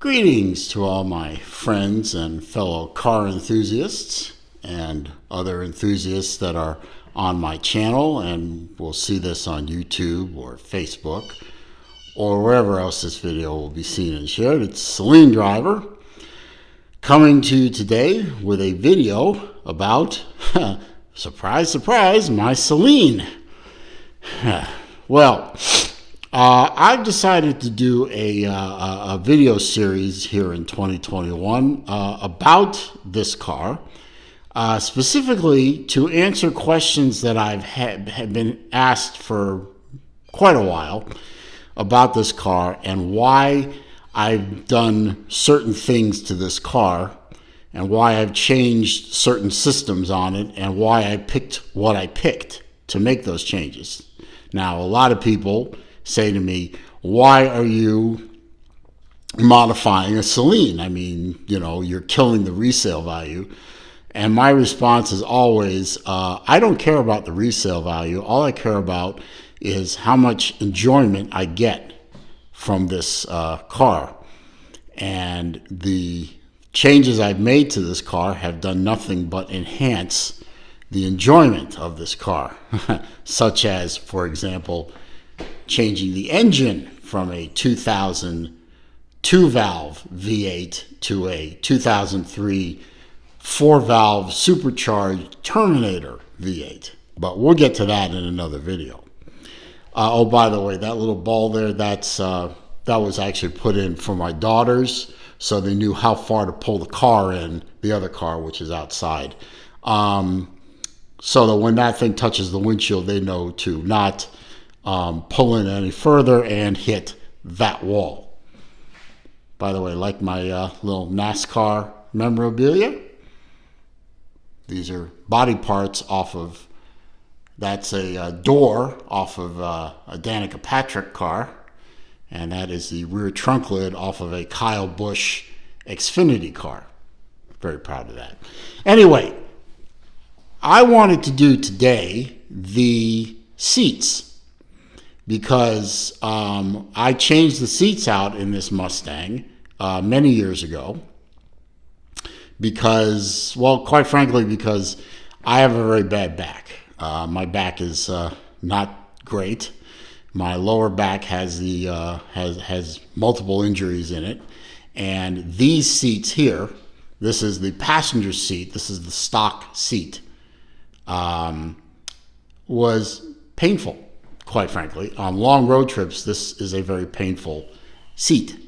Greetings to all my friends and fellow car enthusiasts and other enthusiasts that are on my channel and will see this on YouTube or Facebook or wherever else this video will be seen and shared. It's Saleen Driver coming to you today with a video about, surprise, surprise, my Saleen. Well, I've decided to do a video series here in 2021 about this car, specifically to answer questions that have been asked for quite a while about this car and why I've done certain things to this car and why I've changed certain systems on it and why I picked what I picked to make those changes. Now, a lot of people say to me, why are you modifying a Saleen? I mean, you know, you're killing the resale value. And my response is always, I don't care about the resale value. All I care about is how much enjoyment I get from this car. And the changes I've made to this car have done nothing but enhance the enjoyment of this car, such as, for example, changing the engine from a 2002 valve V8 to a 2003 4-valve supercharged Terminator V8. But we'll get to that in another video. Oh, by the way, that little ball there, that was actually put in for my daughters, so they knew how far to pull the car in, the other car, which is outside. So that when that thing touches the windshield, they know to not pull in any further and hit that wall. By the way, like my little NASCAR memorabilia, these are body parts off of, that's a door off of a Danica Patrick car, and that is the rear trunk lid off of a Kyle Busch Xfinity car. Very proud of that. Anyway, I wanted to do today the seats, because I changed the seats out in this Mustang many years ago because, well, quite frankly, because I have a very bad back. My back is not great. My lower back has has multiple injuries in it, and these seats here, this is the passenger seat, this is the stock seat, was painful. Quite frankly, on long road trips, this is a very painful seat.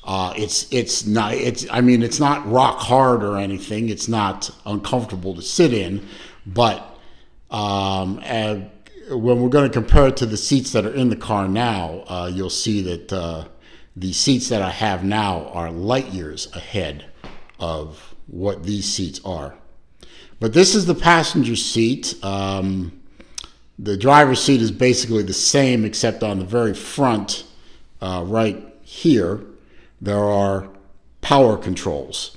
It's not rock hard or anything. It's not uncomfortable to sit in, but when we're going to compare it to the seats that are in the car now, you'll see that the seats that I have now are light years ahead of what these seats are. But this is the passenger seat. The driver's seat is basically the same, except on the very front, right here, there are power controls.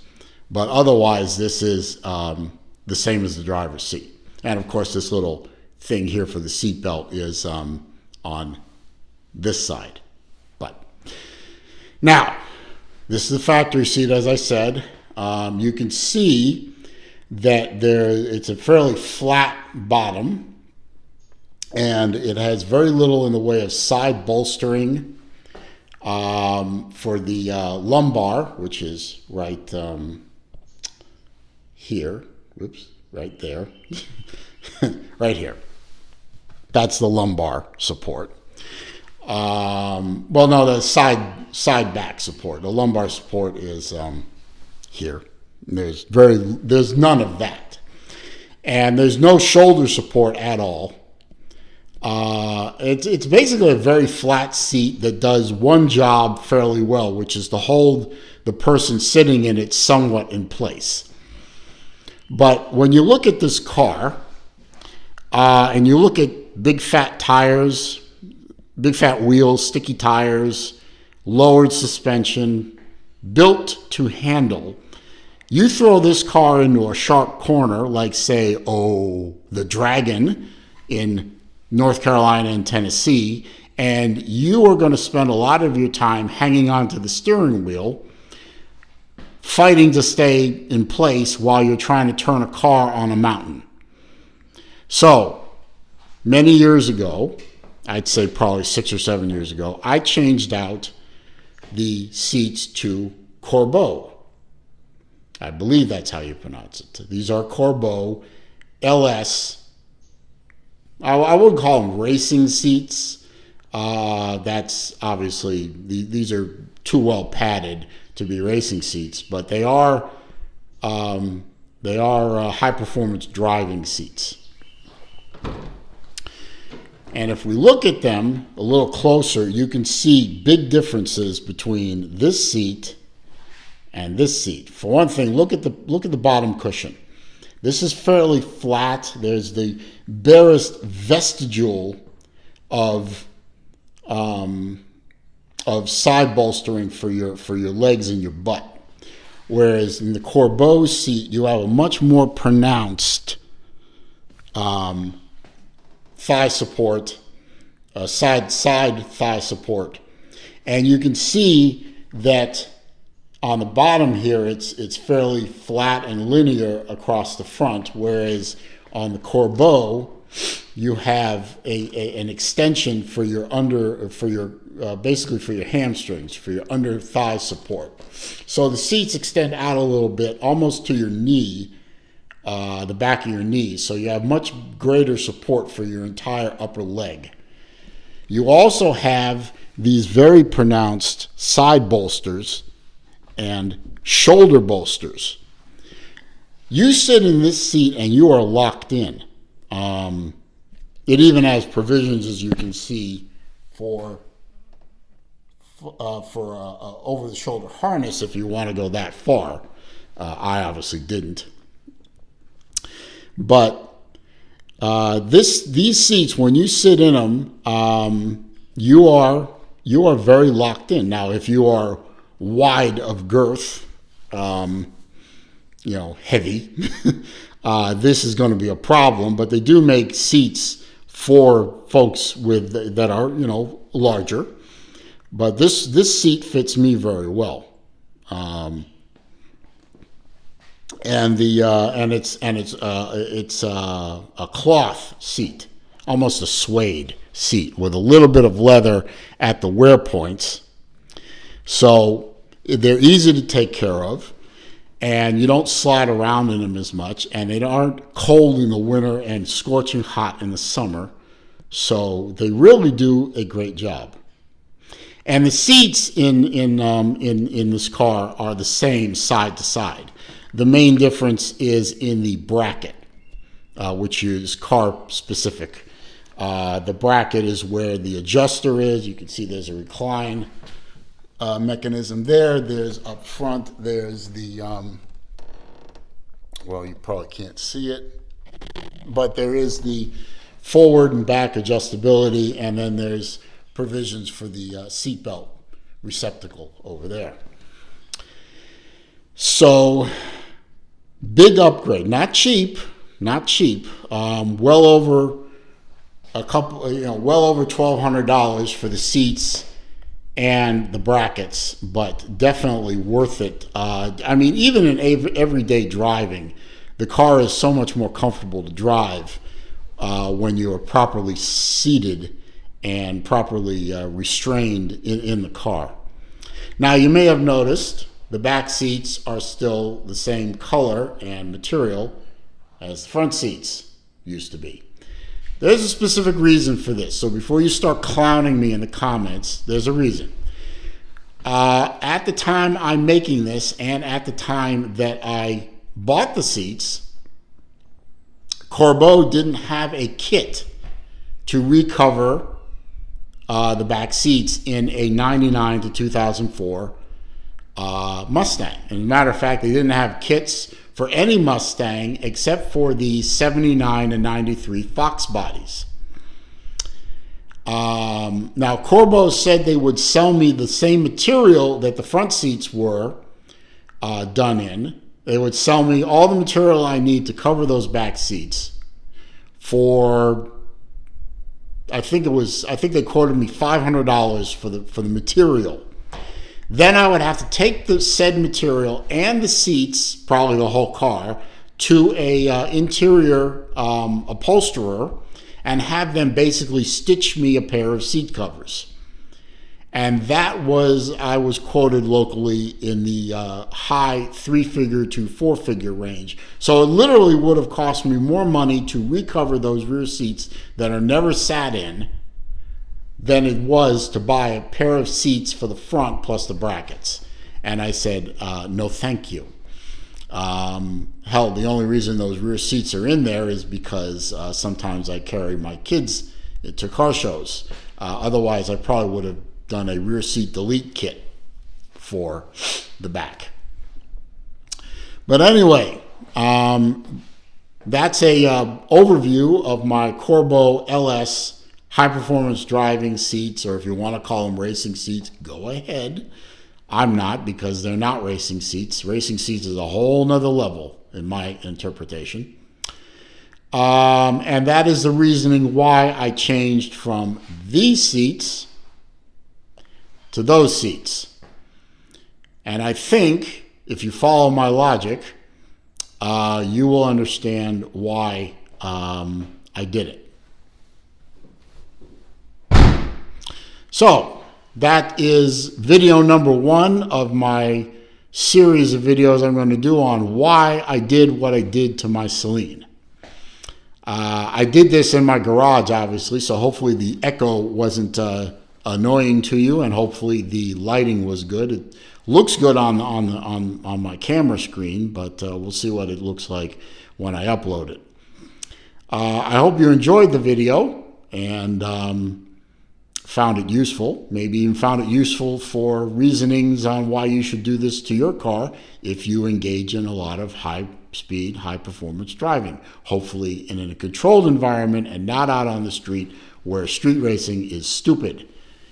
But otherwise, this is the same as the driver's seat. And of course, this little thing here for the seat belt is on this side. But now, this is the factory seat, as I said. You can see that it's a fairly flat bottom. And it has very little in the way of side bolstering for the lumbar, which is right here. Whoops, right there. Right here. That's the lumbar support. Well, no, the side back support. The lumbar support is here. There's none of that. And there's no shoulder support at all. It's basically a very flat seat that does one job fairly well, which is to hold the person sitting in it somewhat in place. But when you look at this car, and you look at big fat tires, big fat wheels, sticky tires, lowered suspension, built to handle, you throw this car into a sharp corner like, say, the Dragon in North Carolina and Tennessee, and you are going to spend a lot of your time hanging onto the steering wheel fighting to stay in place while you're trying to turn a car on a mountain. So, many years ago, I'd say probably 6 or 7 years ago, I changed out the seats to Corbeau. I believe that's how you pronounce it. These are Corbeau LS. I wouldn't call them racing seats. That's obviously, these are too well padded to be racing seats, but they are high performance driving seats. And if we look at them a little closer, you can see big differences between this seat and this seat. For one thing, look at the bottom cushion. This is fairly flat. There's the barest vestibule of side bolstering for your legs and your butt. Whereas in the Corbeau seat, you have a much more pronounced thigh support, side thigh support, and you can see that on the bottom here it's fairly flat and linear across the front, whereas on the Corbeau you have an extension for your basically for your hamstrings, for your under thigh support. So the seats extend out a little bit, almost to your knee. The back of your knee, so you have much greater support for your entire upper leg. You also have these very pronounced side bolsters and shoulder bolsters. You sit in this seat and you are locked in. It even has provisions, as you can see, for over-the-shoulder harness if you want to go that far. I obviously didn't. But these seats, when you sit in them, you are very locked in. Now, if you are wide of girth, heavy, this is going to be a problem. But they do make seats for folks that are larger. But this seat fits me very well. It's a cloth seat, almost a suede seat with a little bit of leather at the wear points. So they're easy to take care of, and you don't slide around in them as much, and they aren't cold in the winter and scorching hot in the summer. So they really do a great job. And the seats in this car are the same side to side. The main difference is in the bracket, which is car specific. The bracket is where the adjuster is. You can see there's a recline mechanism there. There's up front, there's the, well, you probably can't see it, but there is the forward and back adjustability, and then there's provisions for the seatbelt receptacle over there. So, big upgrade, not cheap. Well over $1,200 for the seats and the brackets, but definitely worth it. Even in everyday driving, the car is so much more comfortable to drive when you are properly seated and properly restrained in the car. Now, you may have noticed the back seats are still the same color and material as the front seats used to be. There's a specific reason for this. So before you start clowning me in the comments, there's a reason. At the time I'm making this, and at the time that I bought the seats, Corbeau didn't have a kit to recover the back seats in a 99 to 2004 Mustang. As a matter of fact, they didn't have kits for any Mustang except for the 79 and 93 Fox bodies. Now, Corbeau said they would sell me the same material that the front seats were done in. They would sell me all the material I need to cover those back seats for, I think they quoted me $500 for the material. Then I would have to take the said material and the seats, probably the whole car, to a interior upholsterer and have them basically stitch me a pair of seat covers. And that was, I was quoted locally in the high 3-figure to 4-figure range. So it literally would have cost me more money to recover those rear seats that are never sat in than it was to buy a pair of seats for the front plus the brackets. And I said, no, thank you. Hell, the only reason those rear seats are in there is because sometimes I carry my kids to car shows. Otherwise, I probably would have done a rear seat delete kit for the back. But anyway, that's a overview of my Corbeau LS high performance driving seats, or if you want to call them racing seats, go ahead. I'm not, because they're not racing seats. Racing seats is a whole nother level in my interpretation. And that is the reasoning why I changed from these seats to those seats. And I think if you follow my logic, you will understand why I did it. So that is video number 1 of my series of videos I'm going to do on why I did what I did to my Saleen. I did this in my garage, obviously, so hopefully the echo wasn't annoying to you, and hopefully the lighting was good. It looks good on my camera screen, but we'll see what it looks like when I upload it. I hope you enjoyed the video and found it useful, maybe even found it useful for reasonings on why you should do this to your car if you engage in a lot of high-speed, high-performance driving, hopefully in a controlled environment and not out on the street where street racing is stupid.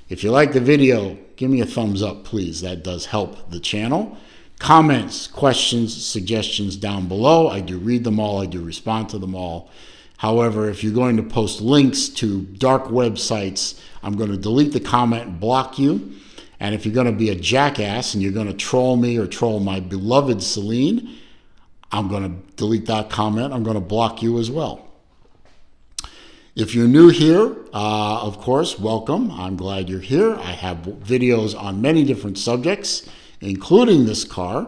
If you like the video, give me a thumbs up, please. That does help the channel. Comments, questions, suggestions down below. I do read them all. I do respond to them all. However, if you're going to post links to dark websites, I'm going to delete the comment and block you. And if you're going to be a jackass and you're going to troll me or troll my beloved Saleen, I'm going to delete that comment. I'm going to block you as well. If you're new here, of course, welcome. I'm glad you're here. I have videos on many different subjects, including this car.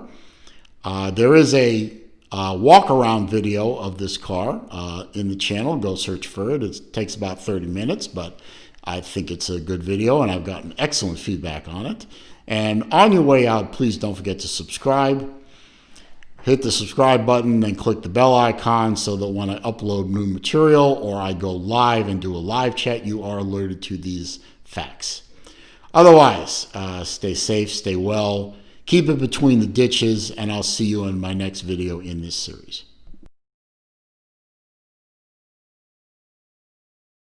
There is a walk-around video of this car in the channel. Go search for it. It takes about 30 minutes, but I think it's a good video, and I've gotten excellent feedback on it. And on your way out, please don't forget to subscribe. Hit the subscribe button, then click the bell icon so that when I upload new material or I go live and do a live chat, you are alerted to these facts. Otherwise, stay safe, stay well, keep it between the ditches, and I'll see you in my next video in this series.